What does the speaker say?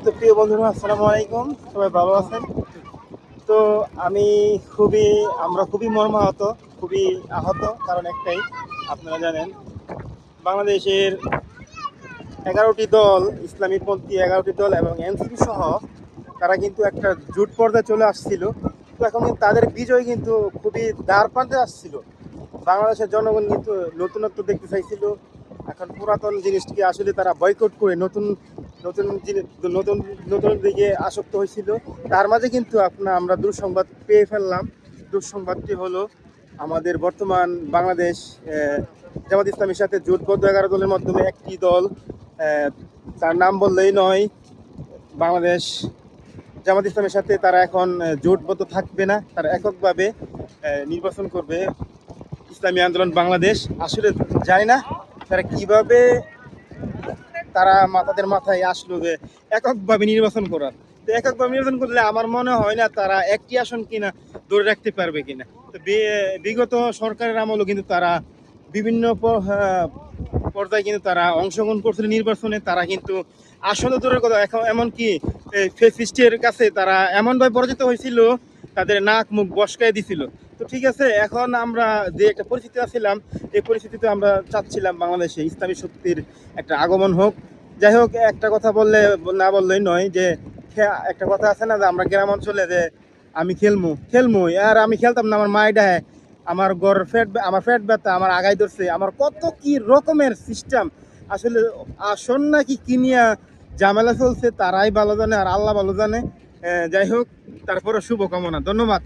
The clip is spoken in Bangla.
তো প্রিয় বন্ধুরা, আসসালামু আলাইকুম। সবাই ভালো আছেন তো? আমি আমরা খুবই মর্মাহত, খুবই আহত। কারণ একটাই, আপনারা জানেন, বাংলাদেশের 11টি দল, ইসলামীপন্থী 11টি দল এবং এনসিপি সহ তারা কিন্তু একটা জোট পর্দায় চলে আসছিল। তো এখন কিন্তু তাদের বিজয় কিন্তু খুবই দ্বার প্রান্তে আসছিল। বাংলাদেশের জনগণ কিন্তু নতুনত্ব দেখতে চাইছিল। এখন পুরাতন জিনিসটিকে আসলে তারা বয়কট করে নতুন নতুন জিনিস, নতুন নতুন দিকে আসক্ত হয়েছিল। তার মাঝে কিন্তু আমরা দুঃসংবাদ পেয়ে ফেললাম। দুঃসংবাদটি হলো, আমাদের বর্তমান বাংলাদেশ জামাত ইসলামীর সাথে জোটবদ্ধ 11 দলের মাধ্যমে একটি দল, তার নাম বললেই নয়, বাংলাদেশ জামাত ইসলামের সাথে তারা এখন জোটবদ্ধ থাকবে না, তারা এককভাবে নির্বাচন করবে। ইসলামী আন্দোলন বাংলাদেশ, আসলে জানি না তারা কিভাবে, তাদের মাথায় আসলো যে এককভাবে নির্বাচন করার। তো এককভাবে নির্বাচন করলে আমার মনে হয় না তারা একটি আসন কিনা ধরে রাখতে পারবে কিনা। তো বিগত সরকারের আমলও কিন্তু তারা বিভিন্ন পর্যায়ে কিন্তু তারা অংশগ্রহণ করছিল নির্বাচনে। তারা কিন্তু আসন দূরের কথা, এখন এমনকি ফেসিস্টের কাছে তারা এমনভাবে পরাজিত হয়েছিল, তাদের নাক মুখ বসকায় দিছিল। তো ঠিক আছে, এখন আমরা যে একটা পরিস্থিতি আছিলাম, এই পরিস্থিতিতে আমরা চাচ্ছিলাম বাংলাদেশে ইসলামী শক্তির একটা আগমন হোক। যাই হোক, একটা কথা বললে না বললেই নয়, যে একটা কথা আছে না, যে আমরা গ্রাম অঞ্চলে যে আমি খেলমু আর আমি খেলতাম না, আমার মায়ের ডাহে আমার আমার পেট ব্যথা, আমার আগাই ধরছে, আমার কত কি রকমের সিস্টেম। আসলে আসন নাকি কিনিয়া ঝামেলা চলছে, তারাই ভালো জানে আর আল্লাহ ভালো জানে। যাই হোক, তারপরে শুভকামনা, ধন্যবাদ।